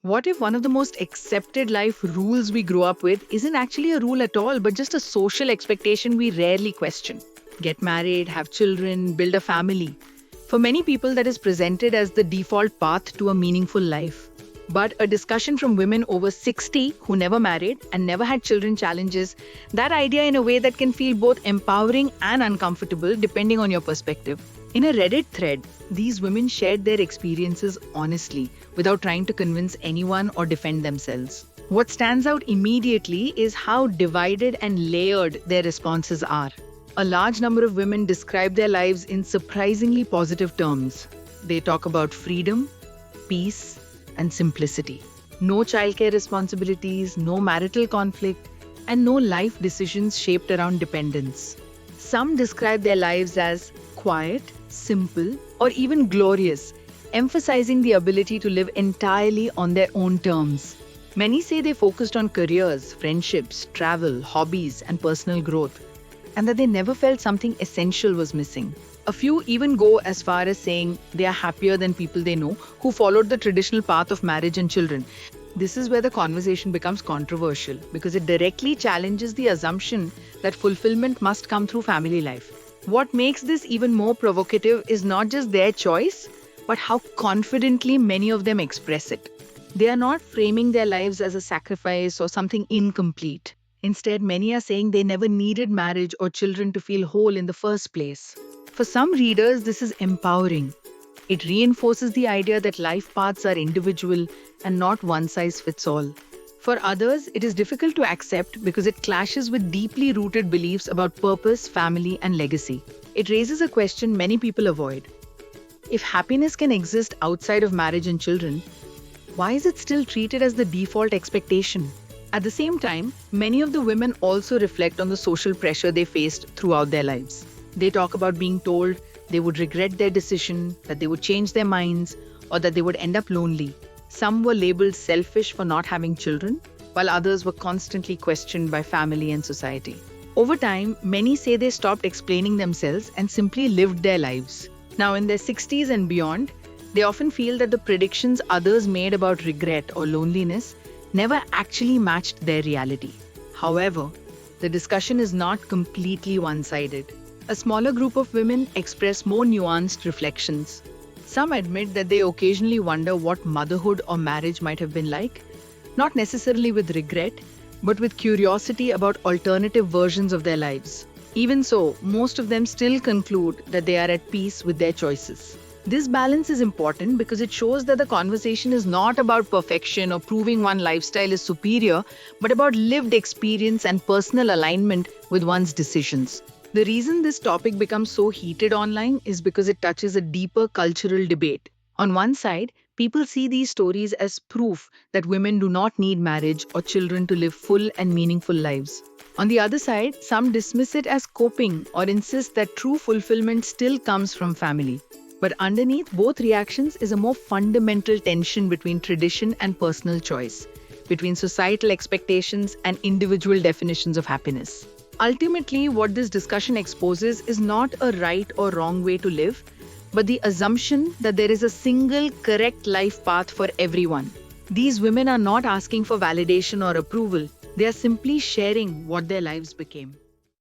What if one of the most accepted life rules we grew up with isn't actually a rule at all, but just a social expectation we rarely question? Get married, have children, build a family. For many people, that is presented as the default path to a meaningful life. But a discussion from women over 60 who never married and never had children challenges that idea in a way that can feel both empowering and uncomfortable depending on your perspective. In a Reddit thread, these women shared their experiences honestly without trying to convince anyone or defend themselves. What stands out immediately is how divided and layered their responses are. A large number of women describe their lives in surprisingly positive terms. They talk about freedom, peace, and simplicity. No childcare responsibilities, no marital conflict, and no life decisions shaped around dependence. Some describe their lives as quiet, simple, or even glorious, emphasizing the ability to live entirely on their own terms. Many say they focused on careers, friendships, travel, hobbies, and personal growth, and that they never felt something essential was missing. A few even go as far as saying they are happier than people they know who followed the traditional path of marriage and children. This is where the conversation becomes controversial because it directly challenges the assumption that fulfillment must come through family life. What makes this even more provocative is not just their choice, but how confidently many of them express it. They are not framing their lives as a sacrifice or something incomplete. Instead, many are saying they never needed marriage or children to feel whole in the first place. For some readers, this is empowering. It reinforces the idea that life paths are individual and not one size fits all. For others, it is difficult to accept because it clashes with deeply rooted beliefs about purpose, family, and legacy. It raises a question many people avoid. If happiness can exist outside of marriage and children, why is it still treated as the default expectation? At the same time, many of the women also reflect on the social pressure they faced throughout their lives. They talk about being told they would regret their decision, that they would change their minds, or that they would end up lonely. Some were labeled selfish for not having children, while others were constantly questioned by family and society. Over time, many say they stopped explaining themselves and simply lived their lives. Now, in their 60s and beyond, they often feel that the predictions others made about regret or loneliness never actually matched their reality. However, the discussion is not completely one-sided. A smaller group of women express more nuanced reflections. Some admit that they occasionally wonder what motherhood or marriage might have been like, not necessarily with regret, but with curiosity about alternative versions of their lives. Even so, most of them still conclude that they are at peace with their choices. This balance is important because it shows that the conversation is not about perfection or proving one lifestyle is superior, but about lived experience and personal alignment with one's decisions. The reason this topic becomes so heated online is because it touches a deeper cultural debate. On one side, people see these stories as proof that women do not need marriage or children to live full and meaningful lives. On the other side, some dismiss it as coping or insist that true fulfillment still comes from family. But underneath both reactions is a more fundamental tension between tradition and personal choice, between societal expectations and individual definitions of happiness. Ultimately, what this discussion exposes is not a right or wrong way to live, but the assumption that there is a single correct life path for everyone. These women are not asking for validation or approval, they are simply sharing what their lives became.